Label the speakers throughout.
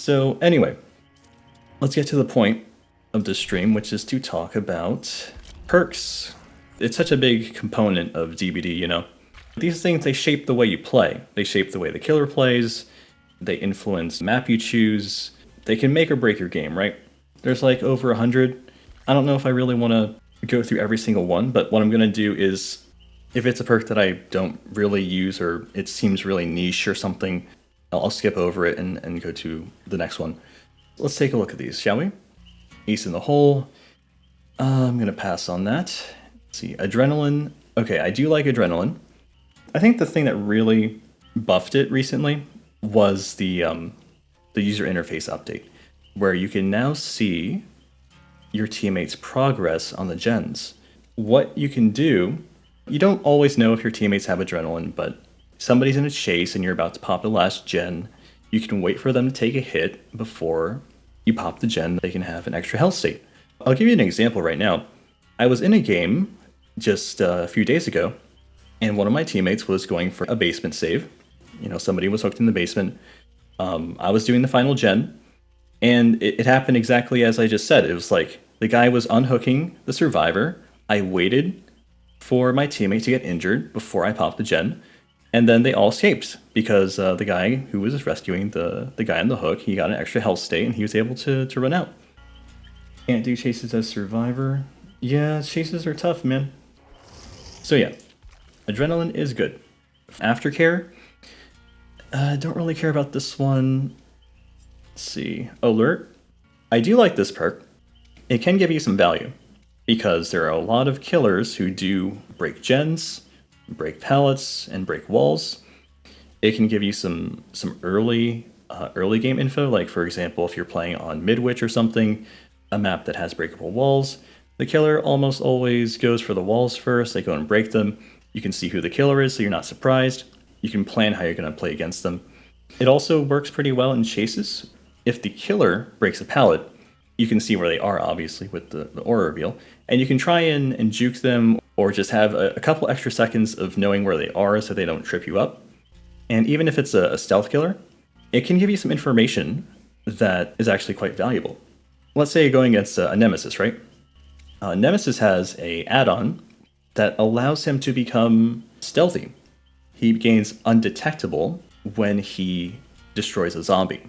Speaker 1: So anyway, let's get to the point of this stream, which is to talk about perks. It's such a big component of DBD, you know. These things, they shape the way you play. They shape the way the killer plays. They influence the map you choose. They can make or break your game, right? There's like over 100. I don't know if I really want to go through every single one, but what I'm going to do is, if it's a perk that I don't really use or it seems really niche or something, I'll skip over it and go to the next one. Let's take a look at these, shall we? Ace in the hole. I'm going to pass on that. Let's see, adrenaline. Okay, I do like adrenaline. I think the thing that really buffed it recently was the user interface update, where you can now see your teammates' progress on the gens. What you can do, you don't always know if your teammates have adrenaline, but somebody's in a chase and you're about to pop the last gen, you can wait for them to take a hit before you pop the gen. They can have an extra health state. I'll give you an example right now. I was in a game just a few days ago, and one of my teammates was going for a basement save. You know, somebody was hooked in the basement. I was doing the final gen, and it happened exactly as I just said. It was like the guy was unhooking the survivor. I waited for my teammate to get injured before I popped the gen, and then they all escaped because the guy who was rescuing the guy on the hook, he got an extra health state and he was able to run out. Can't do chases as survivor. Yeah, chases are tough, man. So yeah, adrenaline is good. Aftercare, don't really care about this one. Let's see, alert. I do like this perk. It can give you some value because there are a lot of killers who do break gens, break pallets, and break walls. It can give you some early game info, like for example, if you're playing on Midwich or something, a map that has breakable walls, the killer almost always goes for the walls first. They go and break them. You can see who the killer is, so you're not surprised. You can plan how you're going to play against them. It also works pretty well in chases. If the killer breaks a pallet, you can see where they are, obviously, with the aura reveal. And you can try and juke them or just have a couple extra seconds of knowing where they are so they don't trip you up. And even if it's a stealth killer, it can give you some information that is actually quite valuable. Let's say you're going against a Nemesis, right? Nemesis has a add-on that allows him to become stealthy. He gains undetectable when he destroys a zombie.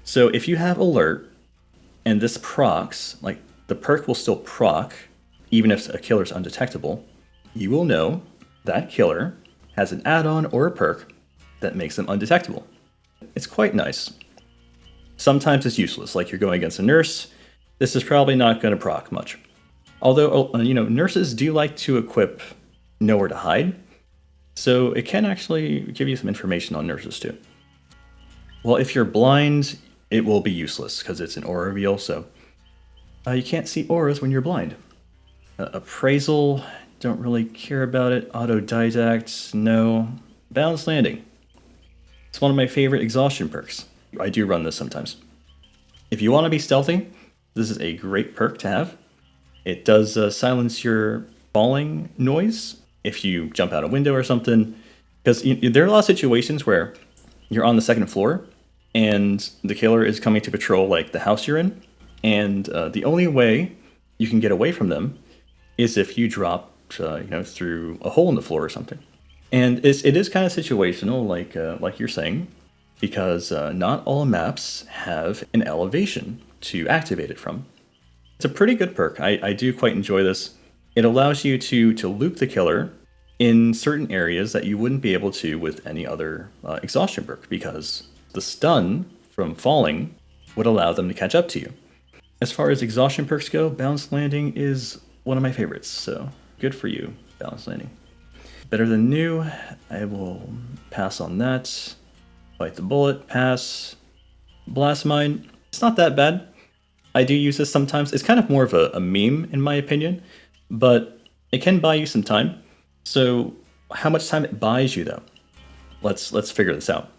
Speaker 1: So if you have alert, and this procs, like the perk will still proc, even if a killer's undetectable, you will know that killer has an add-on or a perk that makes them undetectable. It's quite nice. Sometimes it's useless, like you're going against a nurse. This is probably not going to proc much. Although, you know, nurses do like to equip nowhere to hide, so it can actually give you some information on nurses too. Well, if you're blind, it will be useless because it's an aura reveal, so you can't see auras when you're blind. Appraisal, don't really care about it. Autodidact, no. Balanced landing. It's one of my favorite exhaustion perks. I do run this sometimes. If you want to be stealthy, this is a great perk to have. It does silence your falling noise if you jump out a window or something. Because there are a lot of situations where you're on the second floor and the killer is coming to patrol like the house you're in. And the only way you can get away from them is if you drop through a hole in the floor or something. And it is kind of situational, like you're saying, because not all maps have an elevation to activate it from. It's a pretty good perk. I do quite enjoy this. It allows you to loop the killer in certain areas that you wouldn't be able to with any other exhaustion perk, because the stun from falling would allow them to catch up to you. As far as exhaustion perks go, balanced landing is one of my favorites, so good for you, balanced landing. Better than new, I will pass on that. Bite the bullet, pass. Blast mine, it's not that bad. I do use this sometimes. It's kind of more of a meme in my opinion, but it can buy you some time. So how much time it buys you though? Let's figure this out.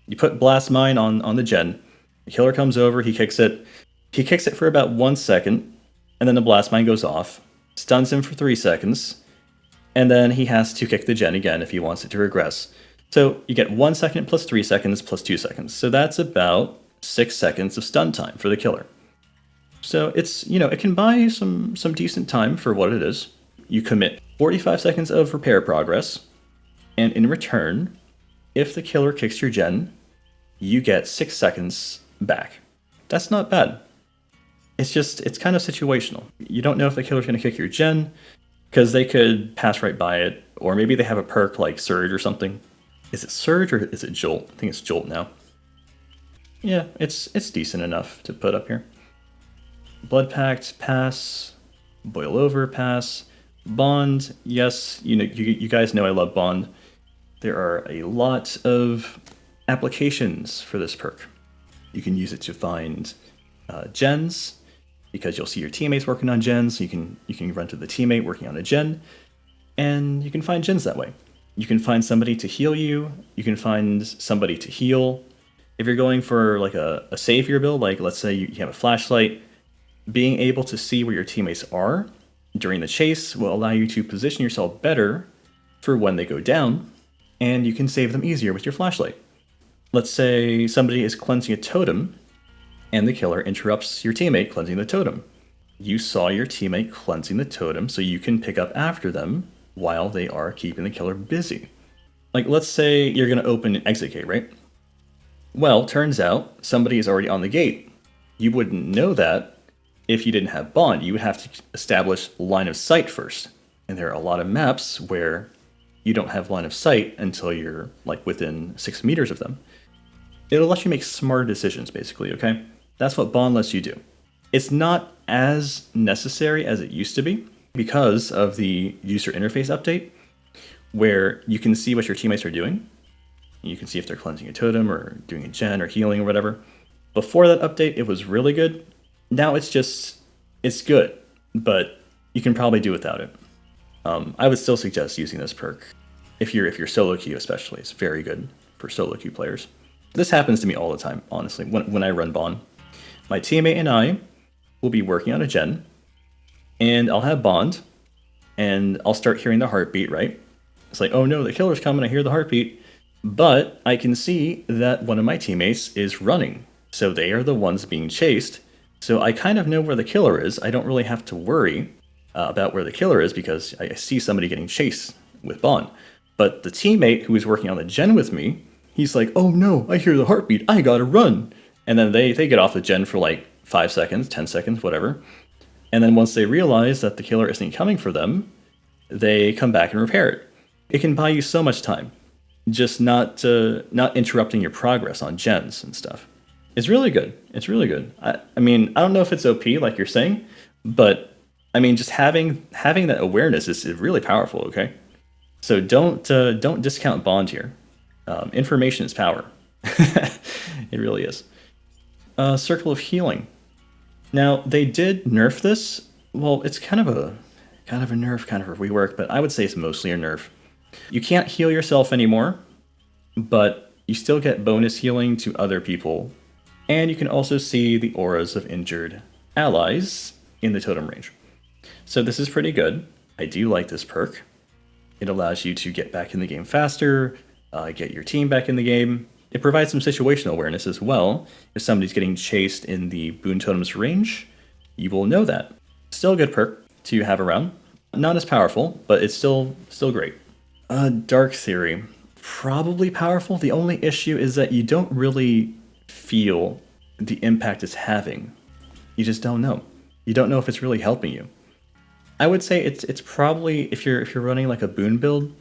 Speaker 1: You put blast mine on the gen, the killer comes over, he kicks it for about 1 second, and then the blast mine goes off, stuns him for 3 seconds, and then he has to kick the gen again if he wants it to regress. So you get 1 second plus 3 seconds plus 2 seconds. So that's about 6 seconds of stun time for the killer. So it's, it can buy you some decent time for what it is. You commit 45 seconds of repair progress, and in return, if the killer kicks your gen, you get 6 seconds back. That's not bad. It's kind of situational. You don't know if the killer's going to kick your gen, because they could pass right by it, or maybe they have a perk like Surge or something. Is it Surge or is it Jolt? I think it's Jolt now. Yeah, it's decent enough to put up here. Blood Pact, pass. Boil Over, pass. Bond, yes, you guys know I love Bond. There are a lot of applications for this perk. You can use it to find gens, because you'll see your teammates working on gens. You can run to the teammate working on a gen, and you can find gens that way. You can find somebody to heal you. You can find somebody to heal. If you're going for like a savior build, like let's say you have a flashlight, being able to see where your teammates are during the chase will allow you to position yourself better for when they go down, and you can save them easier with your flashlight. Let's say somebody is cleansing a totem, and the killer interrupts your teammate cleansing the totem. You saw your teammate cleansing the totem, so you can pick up after them while they are keeping the killer busy. Like, let's say you're going to open an exit gate, right? Well, turns out somebody is already on the gate. You wouldn't know that if you didn't have Bond. You would have to establish line of sight first. And there are a lot of maps where you don't have line of sight until you're like within 6 meters of them. It'll let you make smarter decisions, basically, okay? That's what Bond lets you do. It's not as necessary as it used to be because of the user interface update, where you can see what your teammates are doing. You can see if they're cleansing a totem or doing a gen or healing or whatever. Before that update, it was really good. Now it's good, but you can probably do without it. I would still suggest using this perk if you're solo queue, especially. It's very good for solo queue players. This happens to me all the time, honestly, when I run Bond. My teammate and I will be working on a gen, and I'll have Bond, and I'll start hearing the heartbeat, right? It's like, oh no, the killer's coming, I hear the heartbeat. But I can see that one of my teammates is running, so they are the ones being chased. So I kind of know where the killer is. I don't really have to worry about where the killer is because I see somebody getting chased with Bond. But the teammate who is working on the gen with me, he's like, oh no, I hear the heartbeat, I gotta run. And then they get off the gen for like 5 seconds, 10 seconds, whatever. And then once they realize that the killer isn't coming for them, they come back and repair it. It can buy you so much time, just not interrupting your progress on gens and stuff. It's really good. It's really good. I mean, I don't know if it's OP like you're saying, but I mean, just having that awareness is really powerful. Okay, so don't discount Bond here. Information is power. It really is. Circle of Healing. Now they did nerf this. Well, it's kind of a nerf, kind of a rework, but I would say it's mostly a nerf. You can't heal yourself anymore, but you still get bonus healing to other people. And you can also see the auras of injured allies in the totem range. So this is pretty good. I do like this perk. It allows you to get back in the game faster, get your team back in the game. It provides some situational awareness as well. If somebody's getting chased in the boon totem's range, you will know that. Still a good perk to have around. Not as powerful, but it's still great. Dark Theory. Probably powerful. The only issue is that you don't really feel the impact it's having. You just don't know. You don't know if it's really helping you. I would say it's probably, if you're running like a boon build,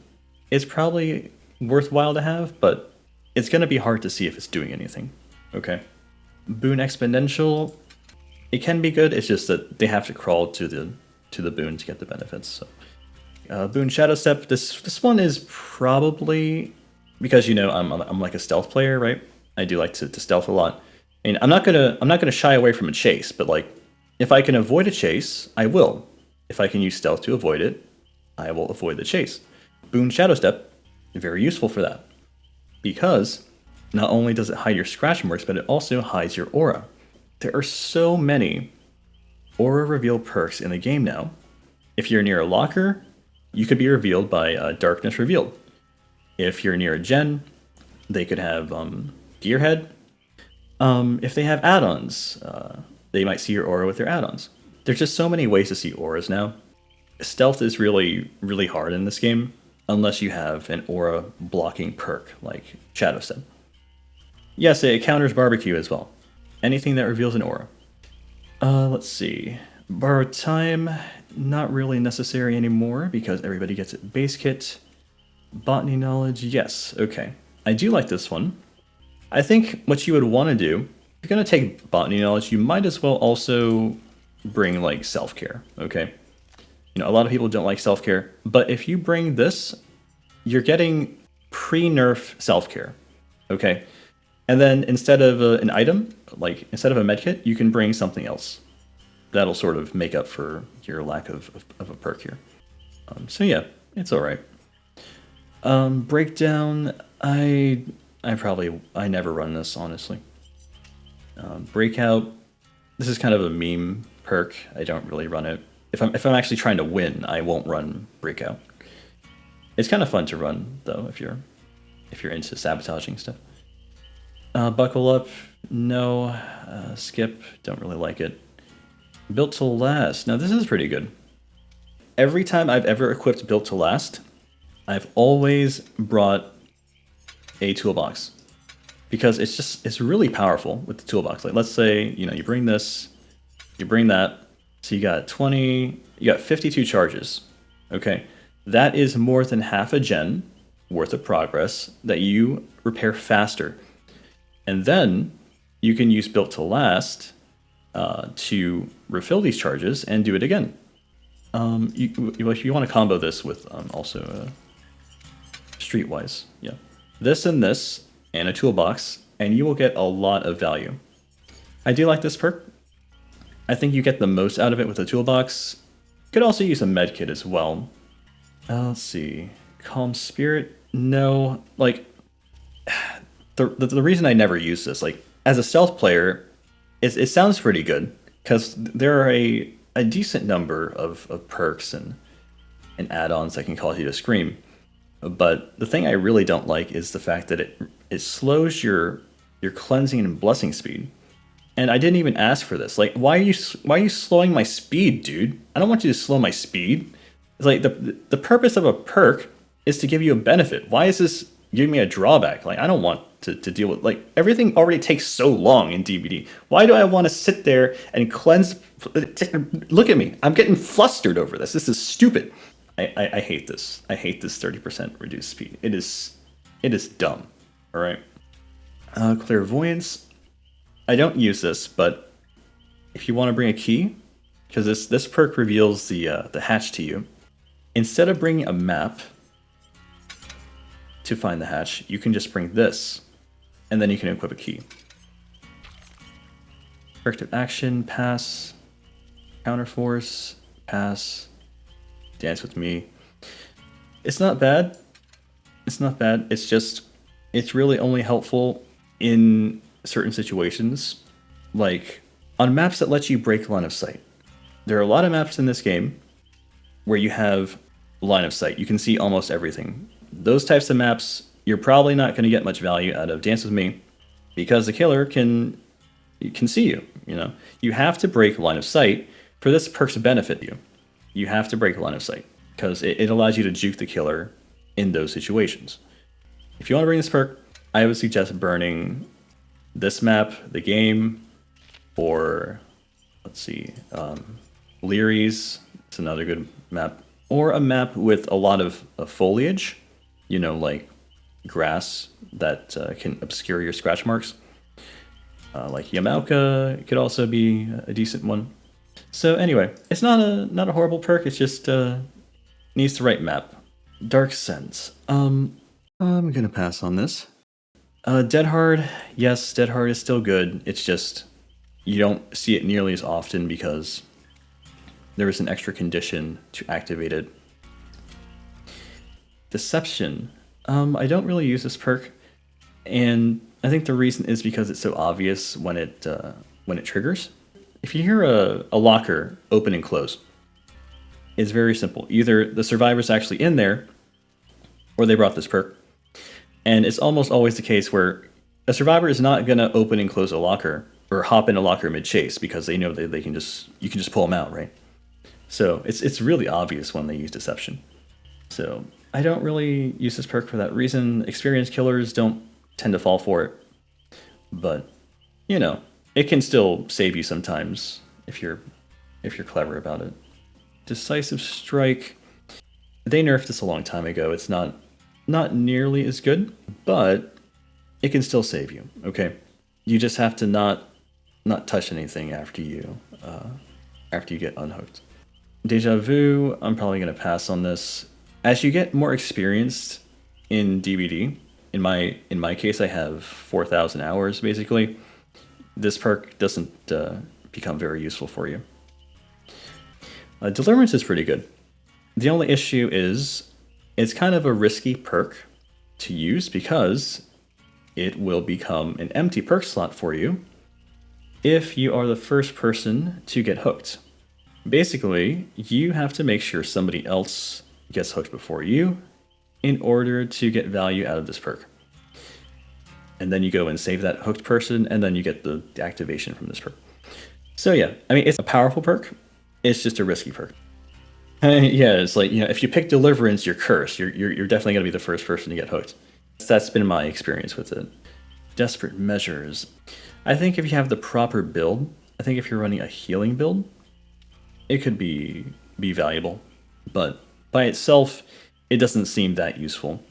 Speaker 1: it's probably worthwhile to have, but it's going to be hard to see if it's doing anything. Okay. Boon Exponential, it can be good. It's just that they have to crawl to the boon to get the benefits. So, Boon Shadow Step. This one is probably, because I'm like a stealth player, right? I do like to stealth a lot. I mean, I'm not gonna shy away from a chase, but like, if I can avoid a chase, I will. If I can use stealth to avoid it, I will avoid the chase. Boon Shadow Step, very useful for that, because not only does it hide your scratch marks, but it also hides your aura. There are so many aura reveal perks in the game now. If you're near a locker, you could be revealed by Darkness Revealed. If you're near a gen, they could have Gearhead. If they have add-ons, they might see your aura with their add-ons. There's just so many ways to see auras now. Stealth is really, really hard in this game, unless you have an aura blocking perk like Shadow Step. Yes, it counters barbecue as well. Anything that reveals an aura. Let's see. Borrowed time, not really necessary anymore because everybody gets it. Base kit, botany knowledge, yes, okay. I do like this one. I think what you would want to do, if you're going to take botany knowledge, you might as well also bring like self-care, okay? You know, a lot of people don't like self-care, but if you bring this, you're getting pre-nerf self-care, okay? And then instead of an item, like instead of a medkit, you can bring something else. That'll sort of make up for your lack of a perk here. So yeah, it's all right. Breakdown, I never run this, honestly. Breakout, this is kind of a meme perk. I don't really run it. If I'm actually trying to win, I won't run Breakout. It's kind of fun to run though if you're into sabotaging stuff. Buckle up, no. Skip, don't really like it. Built to last. Now this is pretty good. Every time I've ever equipped Built to Last, I've always brought a toolbox because it's really powerful with the toolbox. Like let's say, you know, you bring this, you bring that, so you got 52 charges. Okay. That is more than half a gen worth of progress that you repair faster. And then you can use Built to Last to refill these charges and do it again. If you want to combo this with also Streetwise, yeah. This and a toolbox, and you will get a lot of value. I do like this perk. I think you get the most out of it with a toolbox. You could also use a medkit as well. Let's see. Calm Spirit, no. Like, the reason I never use this, like, as a stealth player, it sounds pretty good, because there are a decent number of perks and add-ons that can cause you to scream. But the thing I really don't like is the fact that it slows your cleansing and blessing speed. And I didn't even ask for this. Like, why are you slowing my speed, dude? I don't want you to slow my speed. It's like the purpose of a perk is to give you a benefit. Why is this giving me a drawback? Like, I don't want to deal with, like, everything already takes so long in DBD. Why do I want to sit there and cleanse? Look at me. I'm getting flustered over this. This is stupid. I hate this. I hate this 30% reduced speed. It is dumb. All right. Clairvoyance. I don't use this, but if you want to bring a key, because this perk reveals the hatch to you, instead of bringing a map to find the hatch, you can just bring this, and then you can equip a key. Corrective action, pass, counterforce, pass, dance with me. It's not bad. It's not bad. It's just, it's really only helpful in certain situations, like on maps that let you break line of sight. There are a lot of maps in this game where you have line of sight. You can see almost everything. Those types of maps, you're probably not going to get much value out of Dance With Me because the killer can see you. You know, you have to break line of sight for this perk to benefit you. You have to break line of sight because it allows you to juke the killer in those situations. If you want to bring this perk, I would suggest burning this map, the game, or let's see, Leary's. It's another good map, or a map with a lot of foliage, you know, like grass that can obscure your scratch marks. Like Yamauka could also be a decent one. So anyway, it's not a horrible perk. It's just needs the right map. Dark Sense. I'm gonna pass on this. Dead Hard, yes, Dead Hard is still good. It's just you don't see it nearly as often because there is an extra condition to activate it. Deception. I don't really use this perk, and I think the reason is because it's so obvious when it triggers. If you hear a locker open and close, it's very simple. Either the survivor's actually in there, or they brought this perk. And it's almost always the case where A survivor is not going to open and close a locker or hop in a locker mid-chase because they know that you can just pull them out, right? So it's really obvious when they use deception. So I don't really use this perk for that reason. Experienced killers don't tend to fall for it. But, you know, it can still save you sometimes if you're clever about it. Decisive Strike. They nerfed this a long time ago. It's not nearly as good, but it can still save you, okay? You just have to not touch anything after you get unhooked. Deja Vu, I'm probably going to pass on this. As you get more experienced in DBD, in my case, I have 4,000 hours basically. This perk doesn't become very useful for you. Deliverance is pretty good. The only issue is it's kind of a risky perk to use because it will become an empty perk slot for you if you are the first person to get hooked. Basically, you have to make sure somebody else gets hooked before you in order to get value out of this perk. And then you go and save that hooked person, and then you get the activation from this perk. So yeah, I mean, it's a powerful perk. It's just a risky perk. Yeah, it's like, you know, if you pick Deliverance, you're cursed. You're definitely going to be the first person to get hooked. That's been my experience with it. Desperate Measures. I think if you have the proper build, I think if you're running a healing build, it could be valuable. But by itself, it doesn't seem that useful.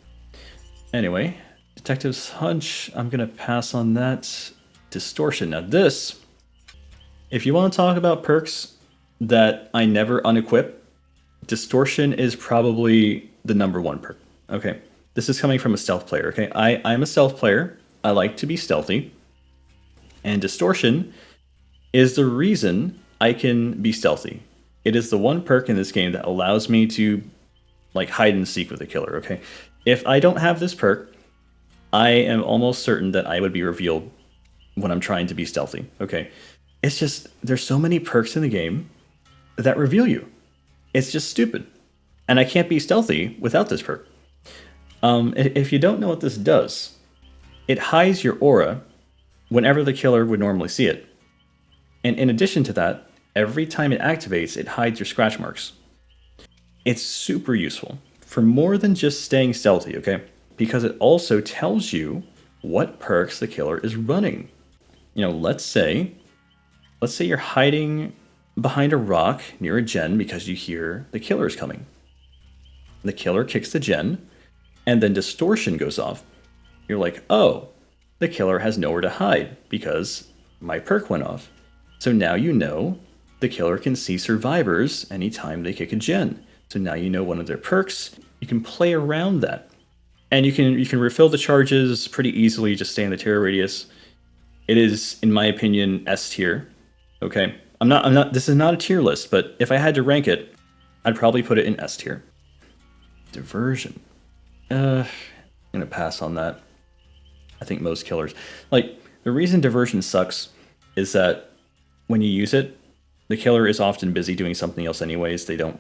Speaker 1: Anyway, Detective's Hunch, I'm going to pass on that. Distortion. Now this, if you want to talk about perks that I never unequip, Distortion is probably the #1 perk. Okay, this is coming from a stealth player. Okay, I'm a stealth player. I like to be stealthy, and Distortion is the reason I can be stealthy. It is the one perk in this game that allows me to like hide and seek with the killer. Okay, if I don't have this perk, I am almost certain that I would be revealed when I'm trying to be stealthy. Okay, it's just there's so many perks in the game that reveal you. It's just stupid. And I can't be stealthy without this perk. If you don't know what this does, it hides your aura whenever the killer would normally see it. And in addition to that, every time it activates, it hides your scratch marks. It's super useful for more than just staying stealthy, okay? Because it also tells you what perks the killer is running. You know, let's say you're hiding behind a rock near a gen because you hear the killer is coming. The killer kicks the gen, and then Distortion goes off. You're like, oh, the killer has nowhere to hide because my perk went off. So now you know the killer can see survivors anytime they kick a gen. So now you know one of their perks. You can play around that. And you can refill the charges pretty easily, just stay in the terror radius. It is, in my opinion, S tier. Okay. I'm not this is not a tier list, but if I had to rank it, I'd probably put it in S tier. Diversion. I'm gonna pass on that. I think most killers. Like, the reason Diversion sucks is that when you use it, the killer is often busy doing something else anyways. They don't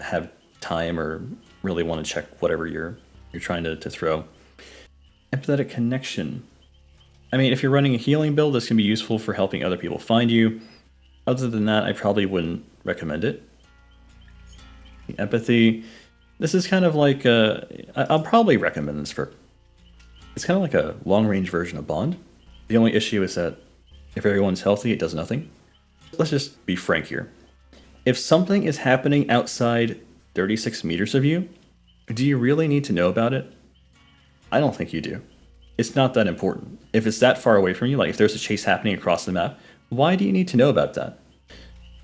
Speaker 1: have time or really want to check whatever you're trying to throw. Empathetic Connection. I mean, if you're running a healing build, this can be useful for helping other people find you. Other than that, I probably wouldn't recommend it. Empathy. This is kind of like I'll probably recommend this for. It's kind of like a long-range version of Bond. The only issue is that if everyone's healthy, it does nothing. Let's just be frank here. If something is happening outside 36 meters of you, do you really need to know about it? I don't think you do. It's not that important. If it's that far away from you, like if there's a chase happening across the map, why do you need to know about that?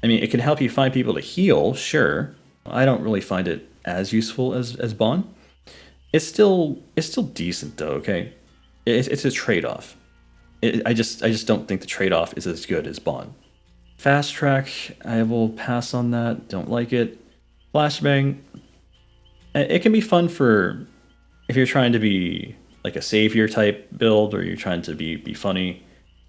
Speaker 1: I mean, it can help you find people to heal, sure. I don't really find it as useful as Bond. It's still decent though, okay? It's a trade-off. I just don't think the trade-off is as good as Bond. Fast Track, I will pass on that. Don't like it. Flashbang, it can be fun for if you're trying to be like a savior type build, or you're trying to be funny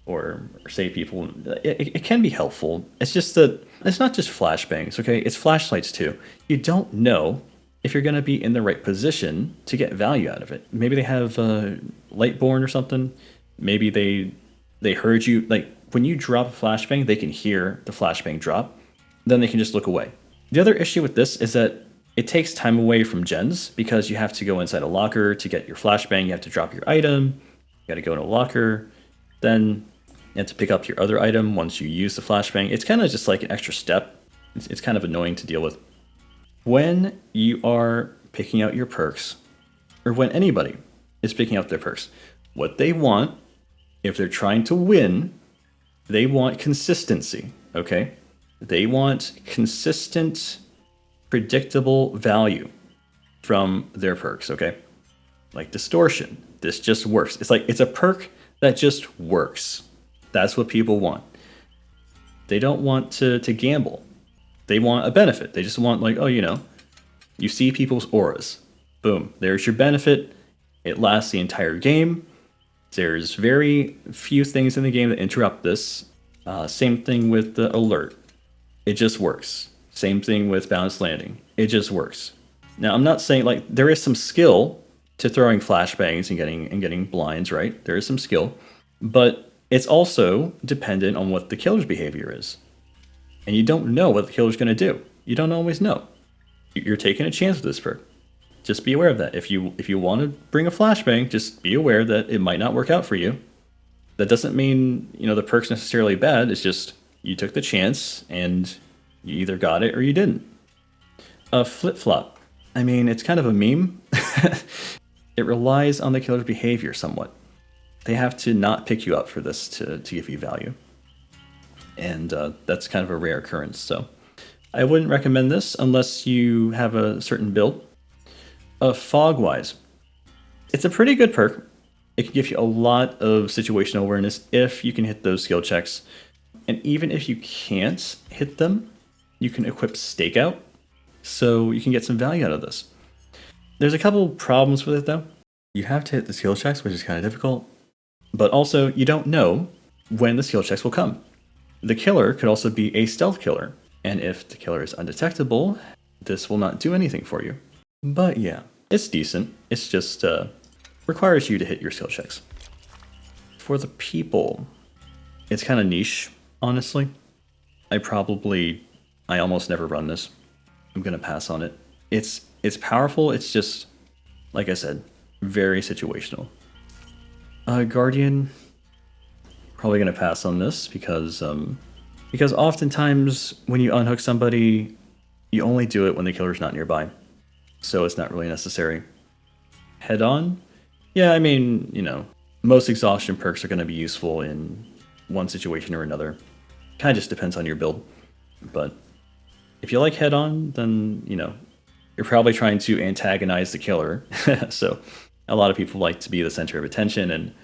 Speaker 1: or save people. It can be helpful. It's just that it's not just flashbangs, okay? It's flashlights too. You don't know if you're going to be in the right position to get value out of it. Maybe they have Lightborn or something. Maybe they heard you, like when you drop a flashbang, they can hear the flashbang drop, then they can just look away. The other issue with this is that it takes time away from gens because you have to go inside a locker to get your flashbang, you have to drop your item, you got to go in a locker, then you have to pick up your other item once you use the flashbang. It's kind of just like an extra step. It's kind of annoying to deal with. When you are picking out your perks, or when anybody is picking out their perks, what they want, if they're trying to win, they want consistency, okay? They want consistent, predictable value from their perks, okay? Like distortion. This just works. It's like it's a perk that just works. That's what people want. They don't want to gamble. They want a benefit. They just want, like, oh, you know, you see people's auras. Boom, there's your benefit. It lasts the entire game. There's very few things in the game that interrupt this. Same thing with the alert. It just works. Same thing with balanced landing. It just works. Now, I'm not saying, like, there is some skill to throwing flashbangs and getting blinds, right? There is some skill, but it's also dependent on what the killer's behavior is. And you don't know what the killer's going to do. You don't always know. You're taking a chance with this perk. Just be aware of that. If you want to bring a flashbang, just be aware that it might not work out for you. That doesn't mean, you know, the perk's necessarily bad. It's just you took the chance and you either got it or you didn't. A flip-flop. I mean, it's kind of a meme. It relies on the killer's behavior somewhat. They have to not pick you up for this to give you value. And that's kind of a rare occurrence. So I wouldn't recommend this unless you have a certain build. Fog-wise, it's a pretty good perk. It can give you a lot of situational awareness if you can hit those skill checks. And even if you can't hit them, you can equip Stakeout, so you can get some value out of this. There's a couple problems with it though. You have to hit the skill checks, which is kind of difficult. But also, you don't know when the skill checks will come. The killer could also be a stealth killer, and if the killer is undetectable, this will not do anything for you. But yeah, it's decent. It's just requires you to hit your skill checks. For the people, it's kind of niche, honestly. I almost never run this. I'm gonna pass on it. It's powerful. It's just, like I said, very situational. Guardian, probably gonna pass on this because oftentimes when you unhook somebody, you only do it when the killer's not nearby, so it's not really necessary. Head on, yeah, I mean, you know, most exhaustion perks are gonna be useful in one situation or another. Kind of just depends on your build, but if you like head on, then you know you're probably trying to antagonize the killer. So a lot of people like to be the center of attention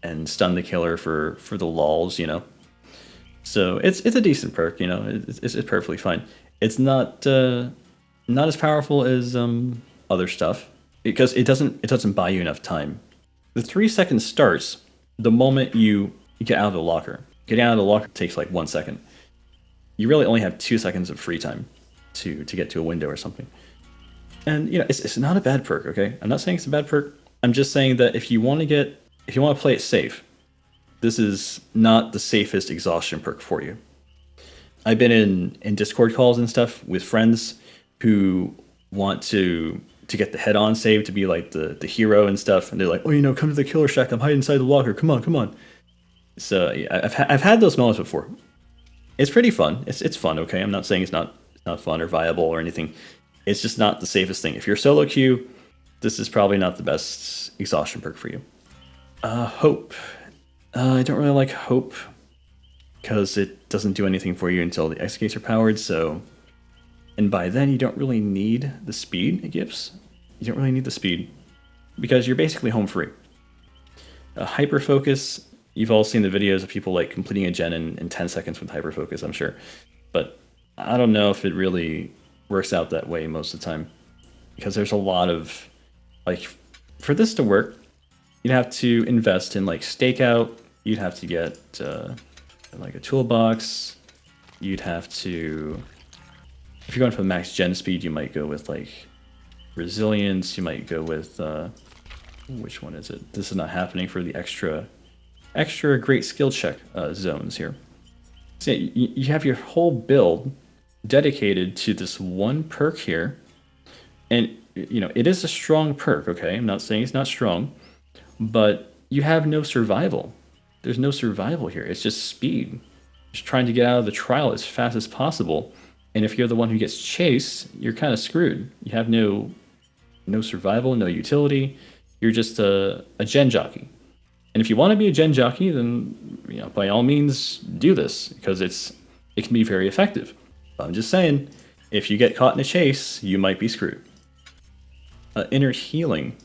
Speaker 1: and stun the killer for the lulz, you know. So it's a decent perk, you know. It's perfectly fine. It's not as powerful as other stuff because it doesn't buy you enough time. The 3 seconds starts the moment you get out of the locker. Getting out of the locker takes like 1 second. You really only have 2 seconds of free time to get to a window or something. And you know, it's not a bad perk, okay? I'm not saying it's a bad perk. I'm just saying that if you want to play it safe, this is not the safest exhaustion perk for you. I've been in Discord calls and stuff with friends who want to get the head-on save to be like the hero and stuff, and they're like, oh, you know, come to the killer shack. I'm hiding inside the locker. Come on. So yeah, I've had those moments before. It's pretty fun. It's fun, okay? I'm not saying it's not fun or viable or anything. It's just not the safest thing. If you're solo queue, this is probably not the best exhaustion perk for you. Hope. I don't really like Hope because it doesn't do anything for you until the exegates are powered, so... And by then, you don't really need the speed it gives. You don't really need the speed because you're basically home free. Hyper focus. You've all seen the videos of people like completing a gen in 10 seconds with hyper focus, I'm sure. But I don't know if it really works out that way most of the time because there's a lot of, like, for this to work, you'd have to invest in like Stakeout. You'd have to get like a toolbox. You'd have to, if you're going for max gen speed, you might go with like resilience. You might go with which one is it? This is not happening for the extra extra great skill check zones here. So yeah, you have your whole build dedicated to this one perk here, and it is a strong perk. Okay, I'm not saying it's not strong, but you have no survival. There's no survival here. It's just speed. Just trying to get out of the trial as fast as possible. And if you're the one who gets chased, you're kind of screwed. You have no survival, no utility. You're just a gen jockey. And if you want to be a gen jockey, then by all means do this because it can be very effective. But I'm just saying, if you get caught in a chase, you might be screwed. Inner healing.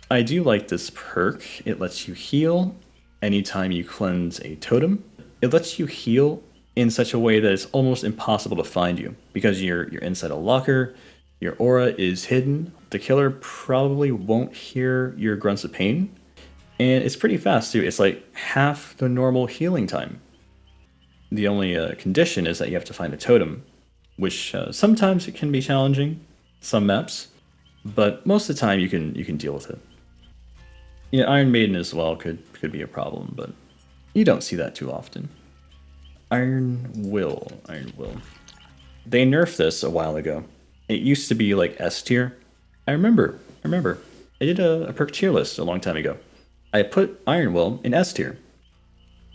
Speaker 1: I do like this perk. It lets you heal anytime you cleanse a totem. It lets you heal in such a way that it's almost impossible to find you because you're inside a locker. Your aura is hidden. The killer probably won't hear your grunts of pain. And it's pretty fast too. It's like half the normal healing time. The only condition is that you have to find a totem, which sometimes it can be challenging, some maps, but most of the time you can deal with it. Yeah, Iron Maiden as well could be a problem, but you don't see that too often. Iron Will. They nerfed this a while ago. It used to be like S tier. I remember. I did a perk tier list a long time ago. I put Iron Will in S tier.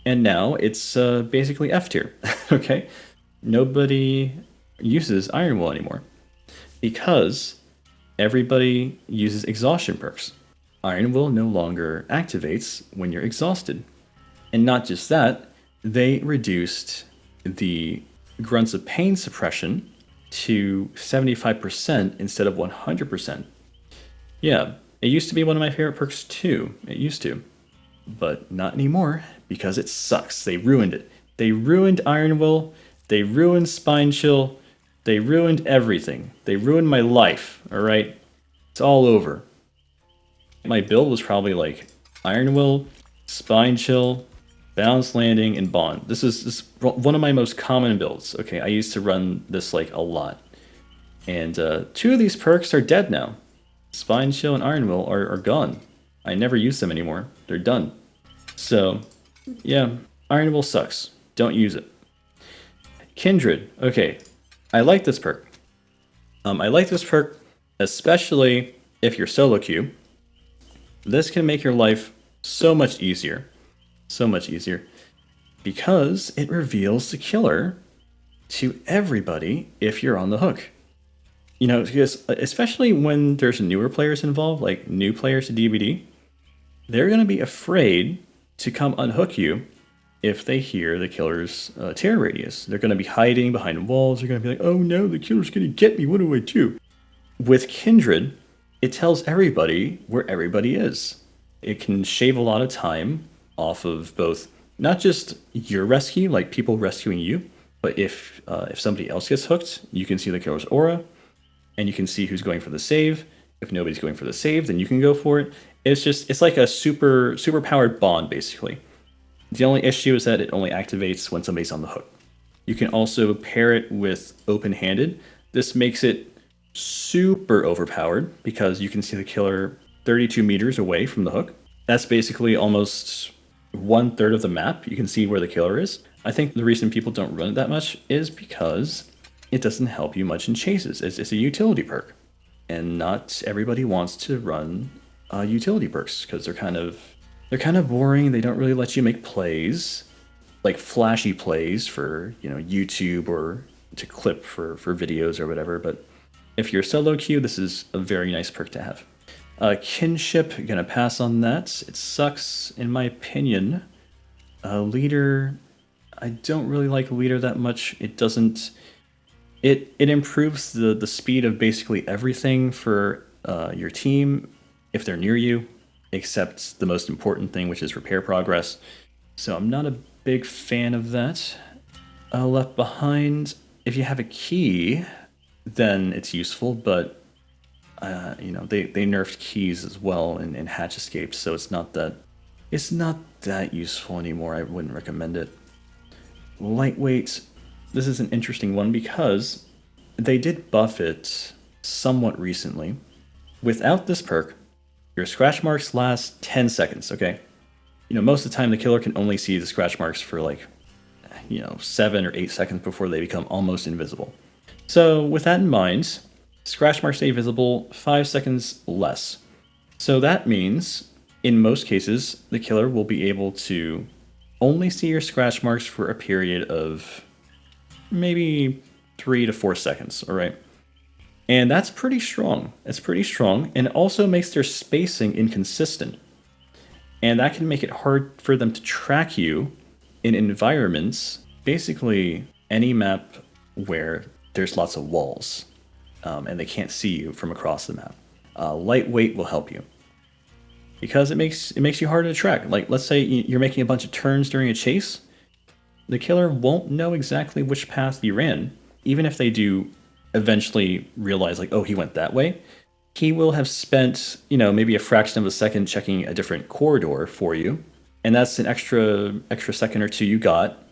Speaker 1: And now it's basically F tier. Okay? Nobody uses Iron Will anymore. Because everybody uses exhaustion perks. Iron Will no longer activates when you're exhausted. And not just that, they reduced the grunts of pain suppression to 75% instead of 100%. Yeah, it used to be one of my favorite perks too. It used to. But not anymore because it sucks. They ruined it. They ruined Iron Will. They ruined Spine Chill. They ruined everything. They ruined my life, alright? It's all over. My build was probably like Iron Will, Spine Chill, Balance Landing, and Bond. This is one of my most common builds. Okay, I used to run this like a lot. And 2 of these perks are dead now. Spine Chill and Iron Will are gone. I never use them anymore. They're done. So, yeah, Iron Will sucks. Don't use it. Kindred. Okay, I like this perk. I like this perk, especially if you're solo queue. This can make your life so much easier. So much easier. Because it reveals the killer to everybody if you're on the hook. Because especially when there's newer players involved, like new players to DBD, they're going to be afraid to come unhook you if they hear the killer's tear radius. They're going to be hiding behind walls. They're going to be like, oh no, the killer's going to get me. What do I do? With Kindred, it tells everybody where everybody is. It can shave a lot of time off of both, not just your rescue, like people rescuing you, but if somebody else gets hooked, you can see the killer's aura, and you can see who's going for the save. If nobody's going for the save, then you can go for it. It's like a super powered bond, basically. The only issue is that it only activates when somebody's on the hook. You can also pair it with open-handed. This makes it super overpowered because you can see the killer 32 meters away from the hook. That's basically almost 1/3 of the map. You can see where the killer is. I think the reason people don't run it that much is because it doesn't help you much in chases. It's a utility perk. And not everybody wants to run utility perks because they're kind of boring. They don't really let you make plays, like flashy plays for YouTube or to clip for videos or whatever. But if you're solo queue, this is a very nice perk to have. Kinship, gonna pass on that. It sucks in my opinion. Leader, I don't really like leader that much. It doesn't. It improves the speed of basically everything for your team if they're near you, except the most important thing, which is repair progress. So I'm not a big fan of that. Left behind, if you have a key, then it's useful, but they nerfed keys as well in hatch escapes, so it's not that useful anymore. I wouldn't recommend it. Lightweight, this is an interesting one because they did buff it somewhat recently. Without this perk, your scratch marks last 10 seconds, okay? most of the time the killer can only see the scratch marks for like, 7 or 8 seconds before they become almost invisible. So with that in mind, scratch marks stay visible 5 seconds less. So that means, in most cases, the killer will be able to only see your scratch marks for a period of maybe 3 to 4 seconds, all right? And that's pretty strong. It's pretty strong, and it also makes their spacing inconsistent. And that can make it hard for them to track you in environments, basically any map where there's lots of walls, and they can't see you from across the map. Lightweight will help you because it makes you harder to track. Like, let's say you're making a bunch of turns during a chase, the killer won't know exactly which path you ran, even if they do eventually realize, like, oh, he went that way. He will have spent, maybe a fraction of a second checking a different corridor for you, and that's an extra second or two you got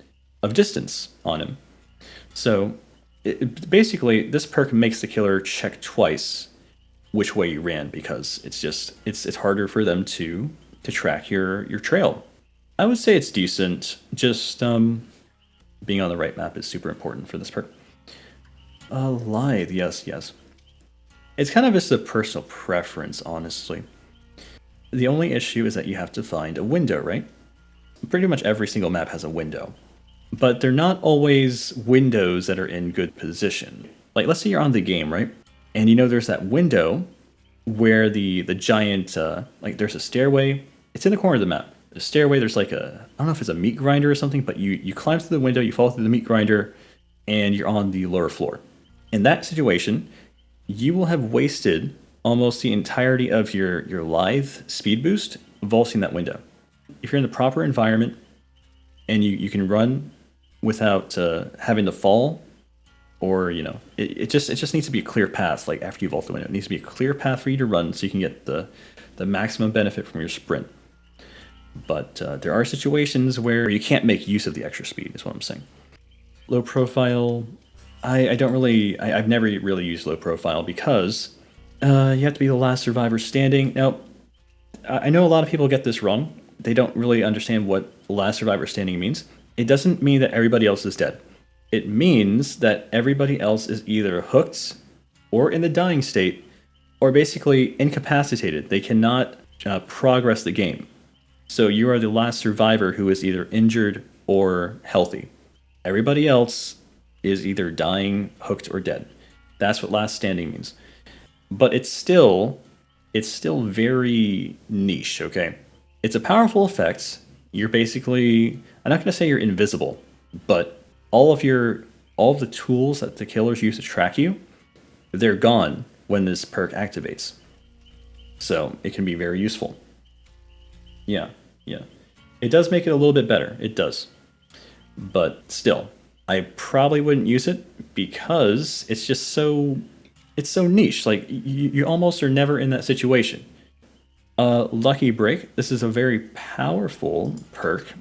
Speaker 1: of distance on him. So basically, this perk makes the killer check twice which way you ran because it's harder for them to track your trail. I would say it's decent. Just being on the right map is super important for this perk. Lithe, yes. It's kind of just a personal preference, honestly. The only issue is that you have to find a window, right? Pretty much every single map has a window. But they're not always windows that are in good position. Like, let's say you're on the game, right? And there's that window where the giant, there's a stairway. It's in the corner of the map. The stairway, there's like I don't know if it's a meat grinder or something, but you climb through the window, you fall through the meat grinder, and you're on the lower floor. In that situation, you will have wasted almost the entirety of your lithe speed boost vaulting that window. If you're in the proper environment and you can run without having to fall, or it just needs to be a clear path. Like after you vault the window, it needs to be a clear path for you to run so you can get the maximum benefit from your sprint. But there are situations where you can't make use of the extra speed, is what I'm saying. Low profile, I've never really used low profile because you have to be the last survivor standing. Now, I know a lot of people get this wrong. They don't really understand what last survivor standing means. It doesn't mean that everybody else is dead. It means that everybody else is either hooked or in the dying state or basically incapacitated. They cannot progress the game. So you are the last survivor who is either injured or healthy. Everybody else is either dying, hooked, or dead. That's what last standing means. But it's still very niche, okay? It's a powerful effect. You're basically, I'm not going to say you're invisible, but all of the tools that the killers use to track you, they're gone when this perk activates. So it can be very useful. Yeah. It does make it a little bit better. It does. But still, I probably wouldn't use it because it's so niche. Like you almost are never in that situation. Lucky Break. This is a very powerful perk.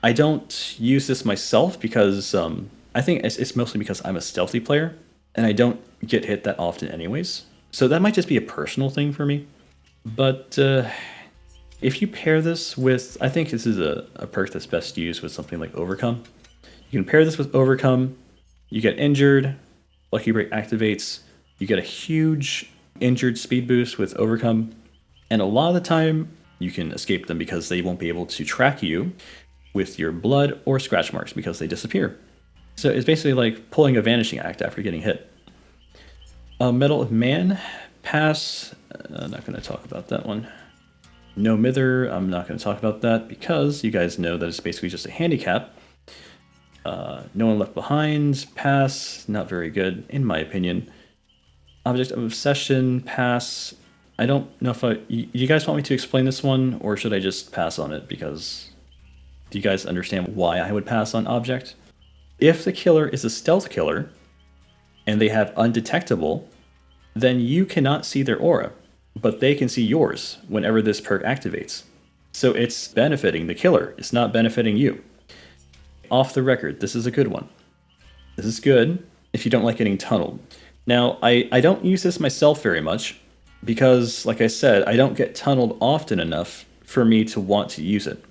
Speaker 1: I don't use this myself because I think it's mostly because I'm a stealthy player and I don't get hit that often anyways. So that might just be a personal thing for me. But if you pair this with, I think this is a perk that's best used with something like Overcome. You can pair this with Overcome, you get injured, Lucky Break activates, you get a huge injured speed boost with Overcome, and a lot of the time you can escape them because they won't be able to track you with your blood or scratch marks because they disappear. So it's basically like pulling a vanishing act after getting hit. Medal of Man, pass, I'm not going to talk about that one. No Mither, I'm not going to talk about that because you guys know that it's basically just a handicap. No One Left Behind, pass, not very good in my opinion. Object of Obsession, pass. I don't know if you guys want me to explain this one or should I just pass on it because do you guys understand why I would pass on Object? If the killer is a stealth killer and they have undetectable, then you cannot see their aura, but they can see yours whenever this perk activates. So it's benefiting the killer, it's not benefiting you. Off the record, this is a good one. This is good if you don't like getting tunneled. Now, I don't use this myself very much because, like I said, I don't get tunneled often enough for me to want to use it.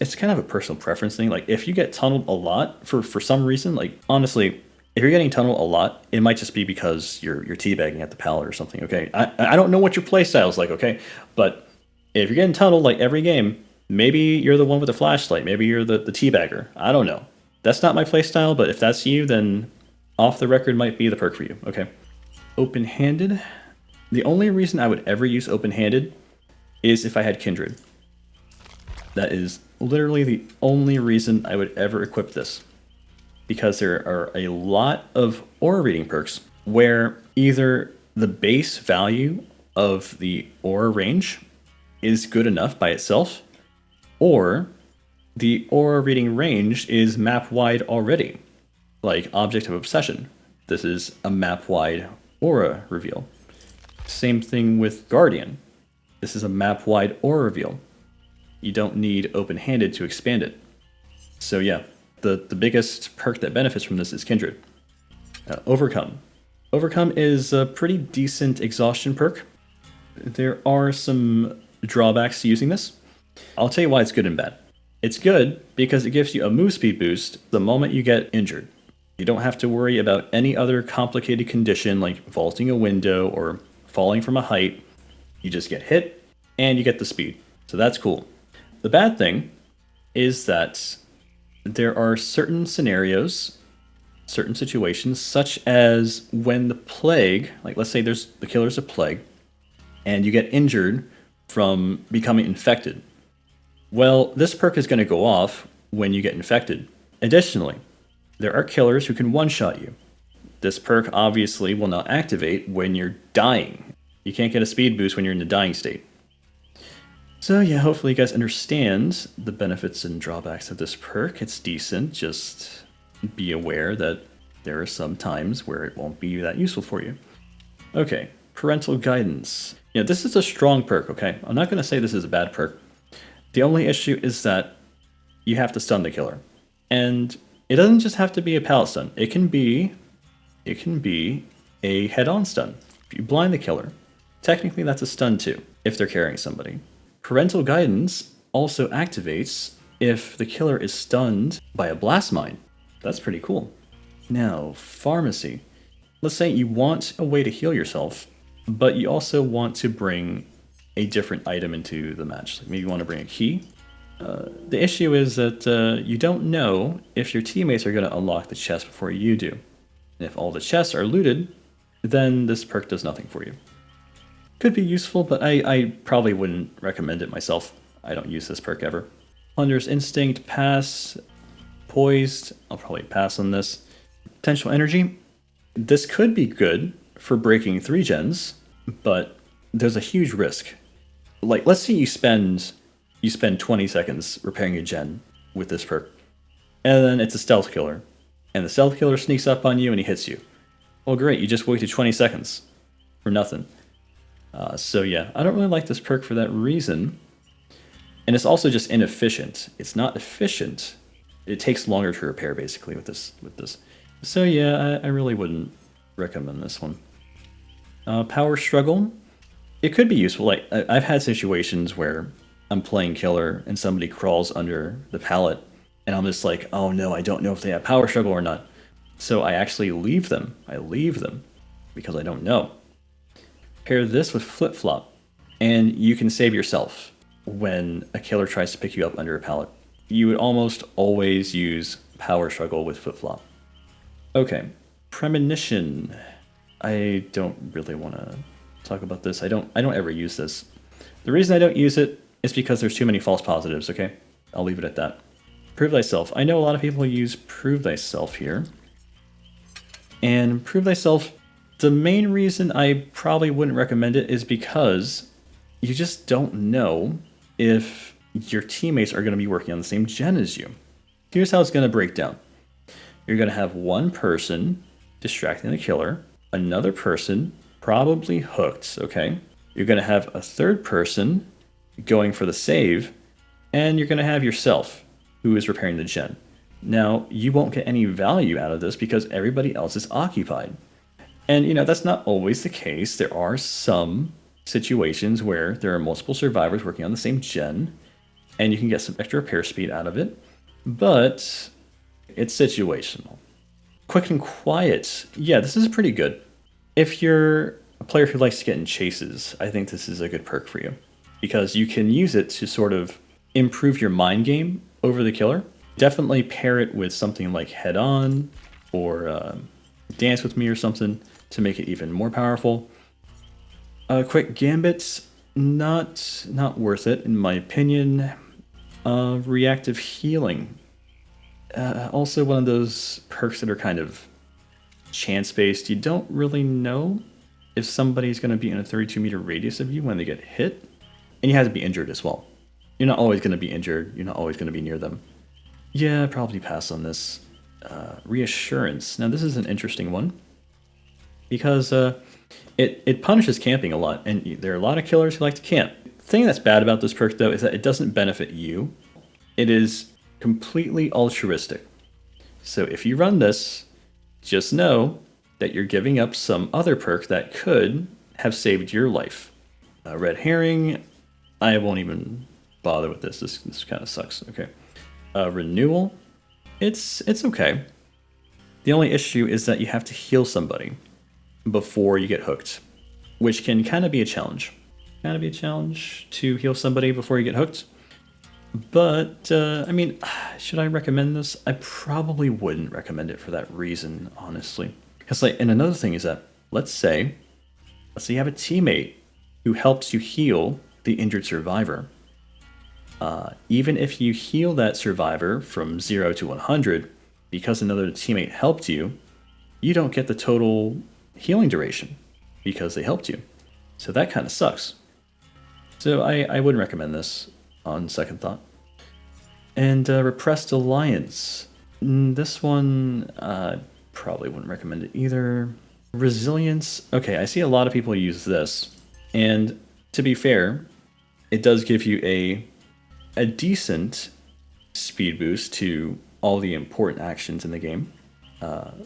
Speaker 1: it's kind of a personal preference thing. Like if you get tunneled a lot for some reason, like honestly, if you're getting tunneled a lot, it might just be because you're teabagging at the pallet or something. Okay, I don't know what your playstyle is like. Okay, but if you're getting tunneled like every game, maybe you're the one with the flashlight. Maybe you're the teabagger. I don't know. That's not my playstyle, but if that's you, then off the record might be the perk for you. Okay. Open-handed. The only reason I would ever use open-handed is if I had Kindred. That is literally the only reason I would ever equip this. Because there are a lot of aura reading perks where either the base value of the aura range is good enough by itself, or the aura reading range is map-wide already, like Object of Obsession. This is a map-wide aura reveal. Same thing with Guardian. This is a map-wide aura reveal. You don't need open-handed to expand it. So yeah, the biggest perk that benefits from this is Kindred. Overcome. Overcome is a pretty decent exhaustion perk. There are some drawbacks to using this. I'll tell you why it's good and bad. It's good because it gives you a move speed boost the moment you get injured. You don't have to worry about any other complicated condition like vaulting a window or falling from a height. You just get hit and you get the speed. So that's cool. The bad thing is that there are certain scenarios, certain situations, such as when the plague, like let's say the killer's a plague, and you get injured from becoming infected. Well, this perk is going to go off when you get infected. Additionally, there are killers who can one-shot you. This perk obviously will not activate when you're dying. You can't get a speed boost when you're in the dying state. So yeah, hopefully you guys understand the benefits and drawbacks of this perk. It's decent, just be aware that there are some times where it won't be that useful for you. Okay, parental guidance. Yeah, this is a strong perk, okay? I'm not going to say this is a bad perk. The only issue is that you have to stun the killer. And it doesn't just have to be a pallet stun. It can be a head-on stun. If you blind the killer, technically that's a stun too, if they're carrying somebody. Parental guidance also activates if the killer is stunned by a blast mine. That's pretty cool. Now, pharmacy. Let's say you want a way to heal yourself, but you also want to bring a different item into the match. Like maybe you want to bring a key. The issue is that you don't know if your teammates are going to unlock the chest before you do. And if all the chests are looted, then this perk does nothing for you. Could be useful, but I probably wouldn't recommend it myself. I don't use this perk ever. Hunter's Instinct, pass. Poised, I'll probably pass on this. Potential Energy. This could be good for breaking 3 gens, but there's a huge risk. Like, let's say you spend 20 seconds repairing a gen with this perk, and then it's a stealth killer, and the stealth killer sneaks up on you and he hits you. Well, great, you just wasted 20 seconds for nothing. So yeah, I don't really like this perk for that reason. And it's also just inefficient. It's not efficient. It takes longer to repair, basically, with this. So yeah, I really wouldn't recommend this one. Power Struggle. It could be useful. Like, I've had situations where I'm playing killer and somebody crawls under the pallet, and I'm just like, oh no, I don't know if they have Power Struggle or not. So I actually leave them. I leave them because I don't know. Pair this with Flip Flop, and you can save yourself when a killer tries to pick you up under a pallet. You would almost always use Power Struggle with Flip Flop. Okay, Premonition. I don't really want to talk about this. I don't ever use this. The reason I don't use it is because there's too many false positives, okay? I'll leave it at that. Prove Thyself. I know a lot of people use Prove Thyself here. And Prove Thyself, the main reason I probably wouldn't recommend it is because you just don't know if your teammates are going to be working on the same gen as you. Here's how it's going to break down. You're going to have one person distracting the killer, another person probably hooked, okay? You're going to have a third person going for the save, and you're going to have yourself, who is repairing the gen. Now, you won't get any value out of this because everybody else is occupied. And, you know, that's not always the case. There are some situations where there are multiple survivors working on the same gen, and you can get some extra repair speed out of it, but it's situational. Quick and quiet. Yeah, this is pretty good. If you're a player who likes to get in chases, I think this is a good perk for you because you can use it to sort of improve your mind game over the killer. Definitely pair it with something like Head On or Dance With Me or something to make it even more powerful. Quick Gambit, not worth it in my opinion. Reactive Healing. Also one of those perks that are kind of chance-based. You don't really know if somebody's going to be in a 32-meter radius of you when they get hit. And you have to be injured as well. You're not always going to be injured. You're not always going to be near them. Yeah, probably pass on this. Reassurance. Now this is an interesting one. Because it punishes camping a lot. And there are a lot of killers who like to camp. The thing that's bad about this perk though is that it doesn't benefit you. It is completely altruistic. So if you run this, just know that you're giving up some other perk that could have saved your life. Red Herring, I won't even bother with this. This kind of sucks. Okay. Renewal, it's okay. The only issue is that you have to heal somebody before you get hooked, which can kind of be a challenge. Kind of be a challenge to heal somebody before you get hooked. But, I mean, should I recommend this? I probably wouldn't recommend it for that reason, honestly. Because, like, and another thing is that, let's say you have a teammate who helps you heal the injured survivor. Even if you heal that survivor from 0 to 100, because another teammate helped you, you don't get the total healing duration because they helped you. So that kind of sucks. So I wouldn't recommend this on second thought. And Repressed Alliance. This one, probably wouldn't recommend it either. Resilience. Okay, I see a lot of people use this. And to be fair, it does give you a decent speed boost to all the important actions in the game.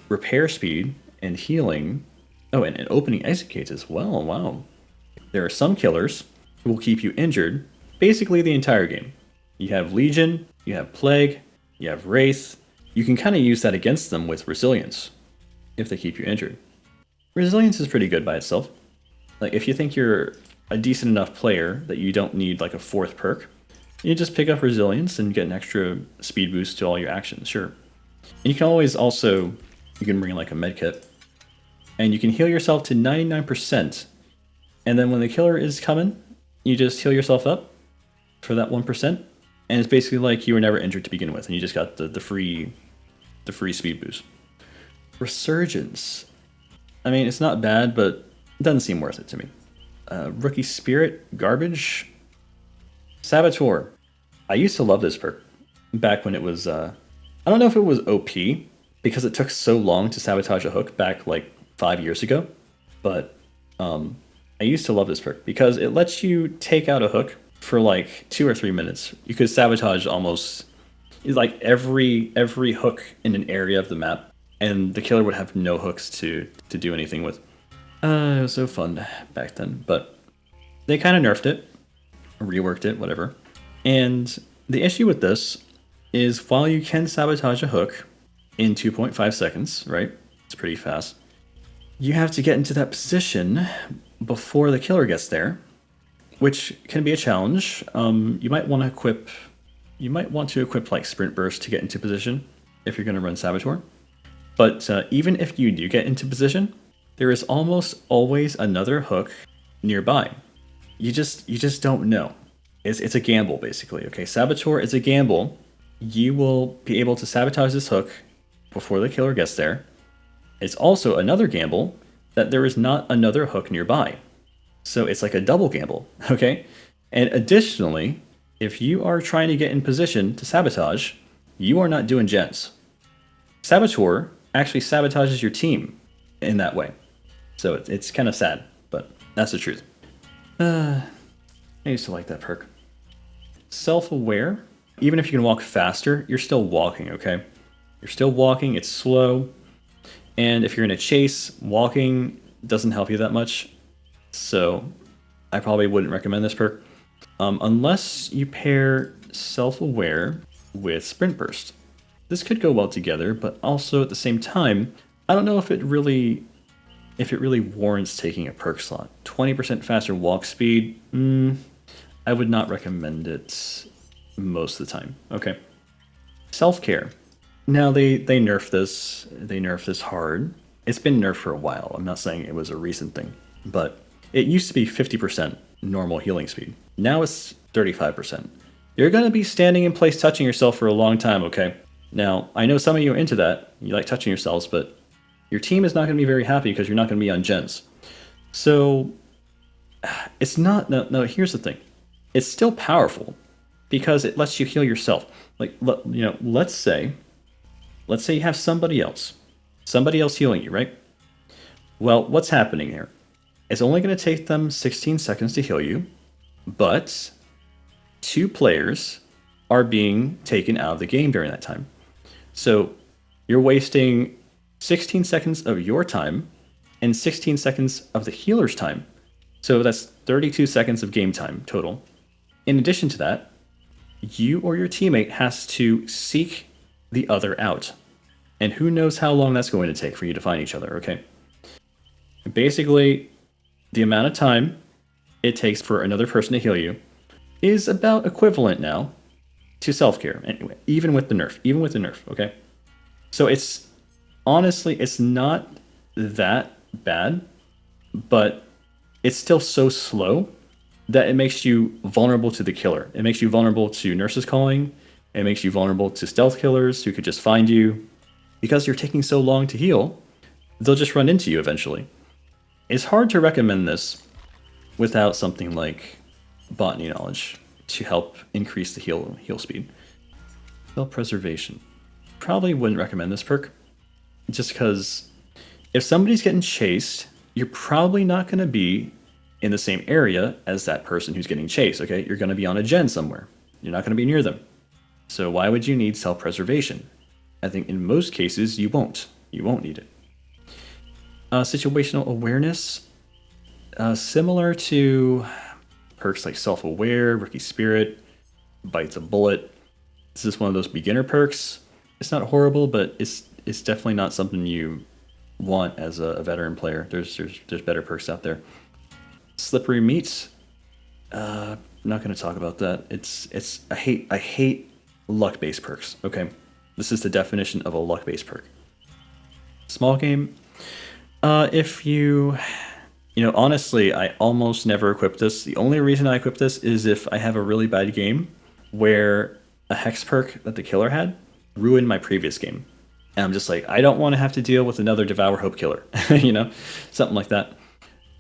Speaker 1: Repair speed and healing. Oh, and opening exit gates as well. Wow. There are some killers who will keep you injured basically the entire game. You have Legion, you have Plague, you have Wraith. You can kind of use that against them with Resilience if they keep you injured. Resilience is pretty good by itself. Like if you think you're a decent enough player that you don't need like a fourth perk, you just pick up Resilience and get an extra speed boost to all your actions, sure. And you can always also, you can bring like a medkit, and you can heal yourself to 99%. And then when the killer is coming, you just heal yourself up for that 1%. And it's basically like you were never injured to begin with, and you just got the free speed boost. Resurgence. I mean, it's not bad, but it doesn't seem worth it to me. Rookie Spirit, garbage. Saboteur. I used to love this perk back when it was, I don't know if it was OP, because it took so long to sabotage a hook back like 5 years ago, but I used to love this perk because it lets you take out a hook for like 2 or 3 minutes. You could sabotage almost like every hook in an area of the map, and the killer would have no hooks to do anything with. It was so fun back then, but they kind of nerfed it, reworked it, whatever. And the issue with this is while you can sabotage a hook in 2.5 seconds, right? It's pretty fast. You have to get into that position before the killer gets there, which can be a challenge. You might want to equip like Sprint Burst to get into position if you're going to run Saboteur. But even if you do get into position, there is almost always another hook nearby. You just don't know. It's a gamble, basically. Okay, Saboteur is a gamble. You will be able to sabotage this hook before the killer gets there. It's also another gamble that there is not another hook nearby. So it's like a double gamble, okay? And additionally, if you are trying to get in position to sabotage, you are not doing gens. Saboteur actually sabotages your team in that way. So it's kind of sad, but that's the truth. I used to like that perk. Self-aware. Even if you can walk faster, you're still walking, okay? You're still walking, it's slow. And if you're in a chase, walking doesn't help you that much. So I probably wouldn't recommend this perk. Unless you pair self-aware with sprint burst. This could go well together, but also at the same time, I don't know if it really warrants taking a perk slot. 20% faster walk speed, I would not recommend it most of the time. Okay. Self-care. Now they nerf this. They nerf this hard. It's been nerfed for a while. I'm not saying it was a recent thing, but it used to be 50% normal healing speed. Now it's 35%. You're going to be standing in place touching yourself for a long time, okay? Now, I know some of you are into that. You like touching yourselves, but your team is not going to be very happy because you're not going to be on gens. So, it's not... No, here's the thing. It's still powerful because it lets you heal yourself. Like, let's say you have somebody else healing you, right? Well, what's happening here? It's only going to take them 16 seconds to heal you, but 2 players are being taken out of the game during that time. So you're wasting 16 seconds of your time and 16 seconds of the healer's time. So that's 32 seconds of game time total. In addition to that, you or your teammate has to seek the other out. And who knows how long that's going to take for you to find each other, okay? Basically, the amount of time it takes for another person to heal you is about equivalent now to self-care. Anyway, even with the nerf, okay? So it's not that bad, but it's still so slow that it makes you vulnerable to the killer. It makes you vulnerable to nurses calling. It makes you vulnerable to stealth killers who could just find you. Because you're taking so long to heal, they'll just run into you eventually. It's hard to recommend this without something like botany knowledge to help increase the heal speed. Self-preservation. Probably wouldn't recommend this perk, just because if somebody's getting chased, you're probably not going to be in the same area as that person who's getting chased, okay? You're going to be on a gen somewhere. You're not going to be near them. So why would you need self-preservation? I think in most cases, you won't. You won't need it. Situational awareness. Similar to perks like self-aware, rookie spirit, bites a bullet. This is one of those beginner perks. It's not horrible, but it's definitely not something you want as a veteran player. There's better perks out there. Slippery meat. Not going to talk about that. I hate luck-based perks. Okay, this is the definition of a luck-based perk. Small game. If you honestly, I almost never equip this. The only reason I equip this is if I have a really bad game where a hex perk that the killer had ruined my previous game. And I'm just like, I don't want to have to deal with another Devour Hope killer, something like that.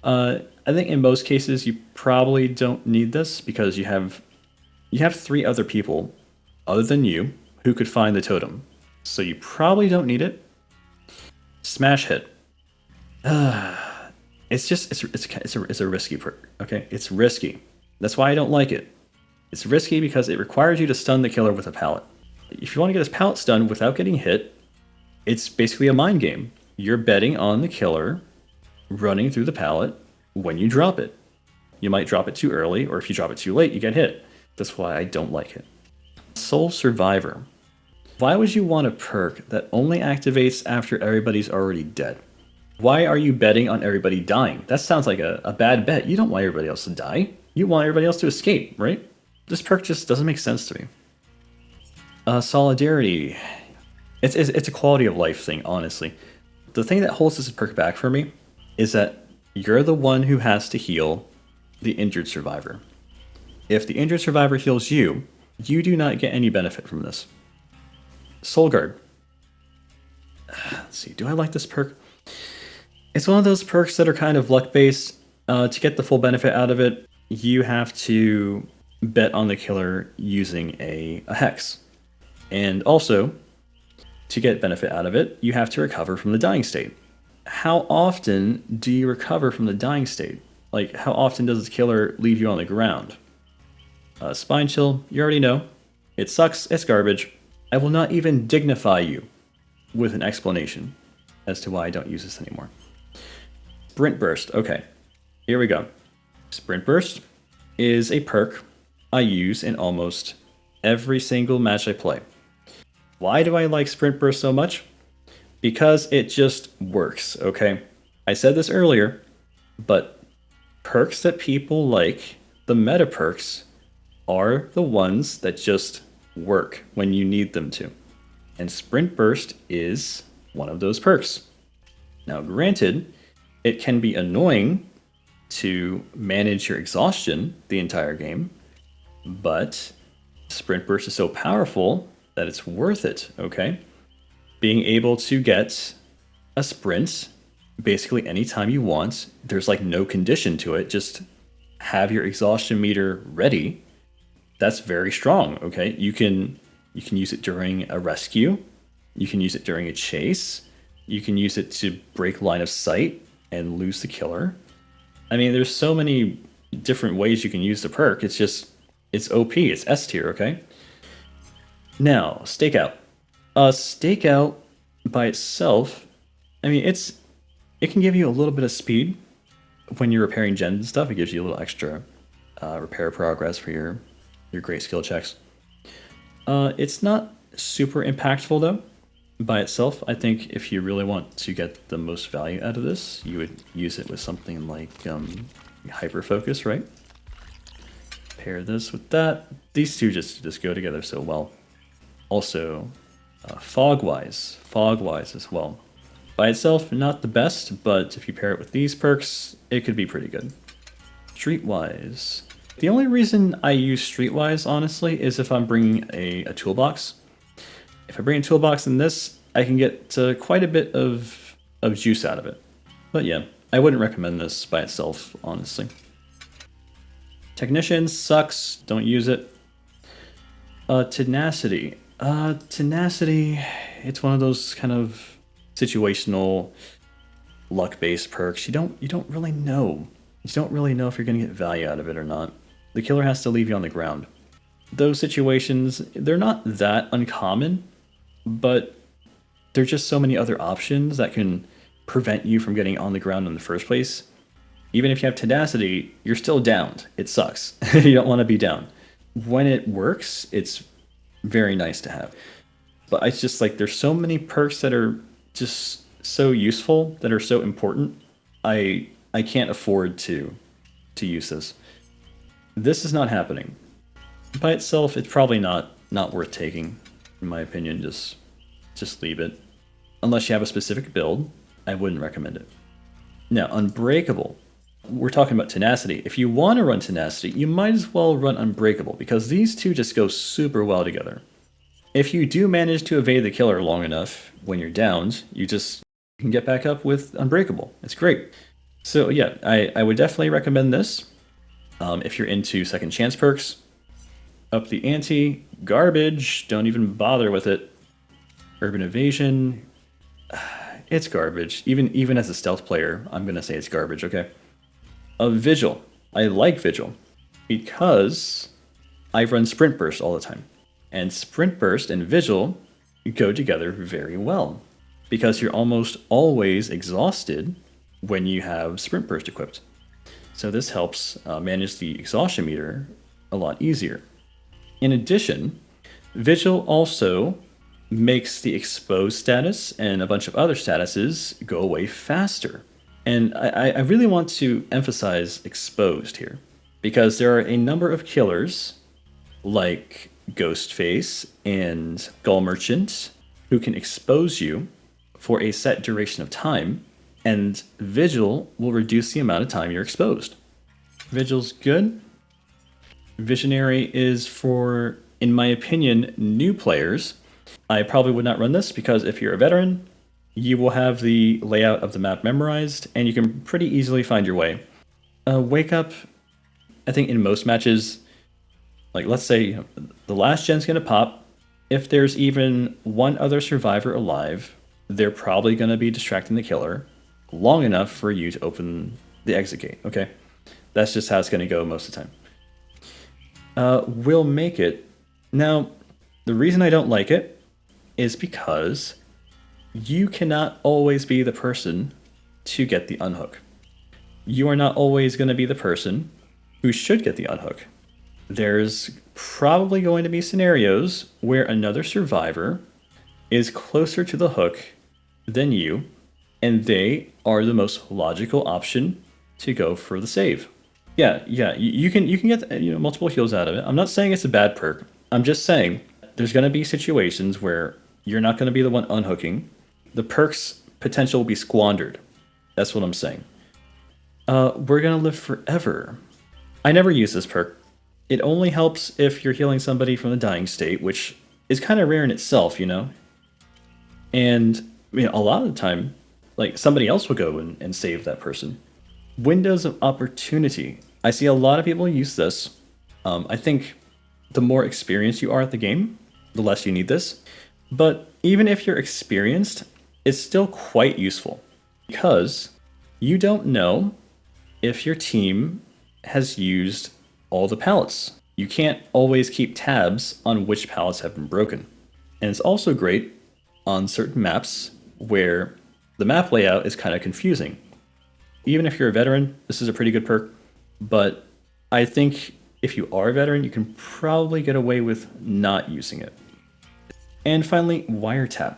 Speaker 1: I think in most cases you probably don't need this because you have 3 other people other than you who could find the totem. So you probably don't need it. Smash hit. It's a risky perk. Okay, it's risky. That's why I don't like it. It's risky because it requires you to stun the killer with a pallet. If you want to get his pallet stunned without getting hit, it's basically a mind game. You're betting on the killer running through the pallet when you drop it. You might drop it too early, or if you drop it too late, you get hit. That's why I don't like it. Soul Survivor. Why would you want a perk that only activates after everybody's already dead? Why are you betting on everybody dying? That sounds like a bad bet. You don't want everybody else to die. You want everybody else to escape, right? This perk just doesn't make sense to me. Solidarity. It's a quality of life thing, honestly. The thing that holds this perk back for me is that you're the one who has to heal the injured survivor. If the injured survivor heals you, you do not get any benefit from this. Soul Guard. Let's see, do I like this perk? It's one of those perks that are kind of luck-based. To get the full benefit out of it, you have to bet on the killer using a hex. And also, to get benefit out of it, you have to recover from the dying state. How often do you recover from the dying state? Like, how often does the killer leave you on the ground? Spine Chill, you already know. It sucks, it's garbage. I will not even dignify you with an explanation as to why I don't use this anymore. Sprint Burst. Okay, here we go. Sprint Burst is a perk I use in almost every single match I play. Why do I like Sprint Burst so much? Because it just works, okay? I said this earlier, but perks that people like, the meta perks, are the ones that just work when you need them to. And Sprint Burst is one of those perks. Now, granted, it can be annoying to manage your exhaustion the entire game, but Sprint Burst is so powerful that it's worth it, okay? Being able to get a sprint basically anytime you want, there's like no condition to it, just have your exhaustion meter ready. That's very strong, okay? You can use it during a rescue, you can use it during a chase, you can use it to break line of sight and lose the killer. I mean, there's so many different ways you can use the perk. It's OP, it's S tier, okay? Now, Stakeout. Stakeout by itself, I mean, it can give you a little bit of speed when you're repairing gens and stuff. It gives you a little extra repair progress for your great skill checks. It's not super impactful though by itself. I think if you really want to get the most value out of this, you would use it with something like hyper focus, right? Pair this with that. These two just go together so well. Also, Fogwise as well. By itself, not the best, but if you pair it with these perks, it could be pretty good. Streetwise. The only reason I use Streetwise, honestly, is if I'm bringing a toolbox. If I bring a toolbox in this, I can get quite a bit of juice out of it. But yeah, I wouldn't recommend this by itself, honestly. Technician sucks, don't use it. Tenacity. Tenacity, it's one of those kind of situational luck-based perks. You don't really know. You don't really know if you're going to get value out of it or not. The killer has to leave you on the ground. Those situations, they're not that uncommon, but there's just so many other options that can prevent you from getting on the ground in the first place. Even if you have tenacity, you're still downed. It sucks. You don't want to be down. When it works, it's very nice to have. But it's just like there's so many perks that are just so useful, that are so important. I can't afford to use this. This is not happening. By itself, it's probably not worth taking, in my opinion. Just leave it. Unless you have a specific build, I wouldn't recommend it. Now, Unbreakable. We're talking about Tenacity. If you want to run Tenacity, you might as well run Unbreakable, because these two just go super well together. If you do manage to evade the killer long enough when you're downed, you can get back up with Unbreakable. It's great. So yeah, I would definitely recommend this. If you're into second chance perks, up the ante, garbage, don't even bother with it. Urban Evasion, it's garbage. Even as a stealth player, I'm gonna say it's garbage, okay? Vigil, I like Vigil because I run Sprint Burst all the time. And Sprint Burst and Vigil go together very well because you're almost always exhausted when you have Sprint Burst equipped. So this helps manage the exhaustion meter a lot easier. In addition, Vigil also makes the exposed status and a bunch of other statuses go away faster. And I really want to emphasize exposed here, because there are a number of killers like Ghostface and Gull Merchant who can expose you for a set duration of time, and Vigil will reduce the amount of time you're exposed. Vigil's good. Visionary is for, in my opinion, new players. I probably would not run this because if you're a veteran, you will have the layout of the map memorized and you can pretty easily find your way. Wake Up, I think in most matches, like let's say the last gen's gonna pop. If there's even one other survivor alive, they're probably gonna be distracting the killer long enough for you to open the exit gate, okay? That's just how it's gonna go most of the time. Will Make It. Now, the reason I don't like it is because you cannot always be the person to get the unhook. You are not always going to be the person who should get the unhook. There's probably going to be scenarios where another survivor is closer to the hook than you, and they are the most logical option to go for the save. Yeah, you can get multiple heals out of it. I'm not saying it's a bad perk. I'm just saying there's going to be situations where you're not going to be the one unhooking. The perk's potential will be squandered. That's what I'm saying. We're going to live forever. I never use this perk. It only helps if you're healing somebody from the dying state, which is kind of rare in itself, you know? And a lot of the time, like somebody else will go and save that person. Windows of opportunity. I see a lot of people use this. I think the more experienced you are at the game, the less you need this. But even if you're experienced, it's still quite useful because you don't know if your team has used all the pallets. You can't always keep tabs on which pallets have been broken. And it's also great on certain maps where the map layout is kind of confusing. Even if you're a veteran, this is a pretty good perk, but I think if you are a veteran, you can probably get away with not using it. And finally, wiretap.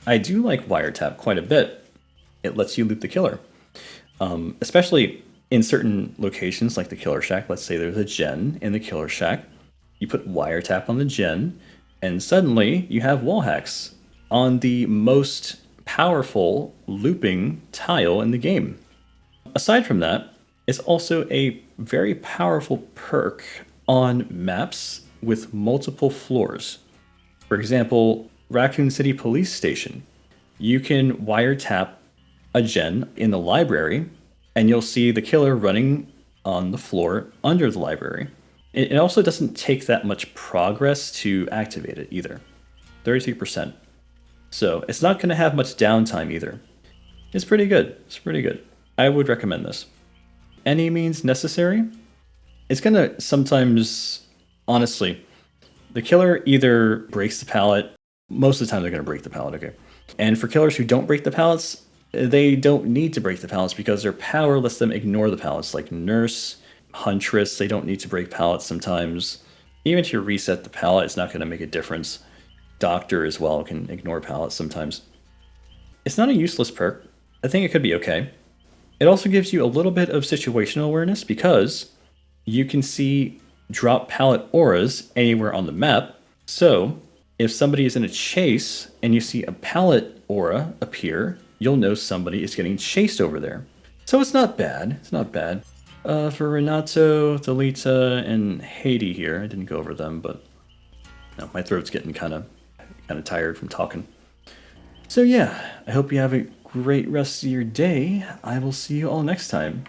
Speaker 1: I do like wiretap quite a bit. It lets you loot the killer, especially in certain locations like the killer shack. Let's say there's a gen in the killer shack. You put wiretap on the gen, and suddenly you have wall hacks on the most powerful looping tile in the game. Aside from that, it's also a very powerful perk on maps with multiple floors. For example, Raccoon City Police Station. You can wiretap a gen in the library, and you'll see the killer running on the floor under the library. It also doesn't take that much progress to activate it either. 33%. So it's not going to have much downtime either. It's pretty good. It's pretty good. I would recommend this. Any means necessary? It's going to sometimes, honestly, the killer either breaks the pallet. Most of the time they're going to break the pallet, okay? And for killers who don't break the pallets, they don't need to break the pallets because their power lets them ignore the pallets. Like Nurse, Huntress, they don't need to break pallets sometimes. Even if you reset the pallet, it's not going to make a difference. Doctor as well can ignore pallets sometimes. It's not a useless perk. I think it could be okay. It also gives you a little bit of situational awareness because you can see drop pallet auras anywhere on the map. So if somebody is in a chase and you see a pallet aura appear, you'll know somebody is getting chased over there. So it's not bad. It's not bad. For Renato, Delita, and Haiti here, I didn't go over them, but no, my throat's getting kind of tired from talking. So yeah, I hope you have a great rest of your day. I will see you all next time.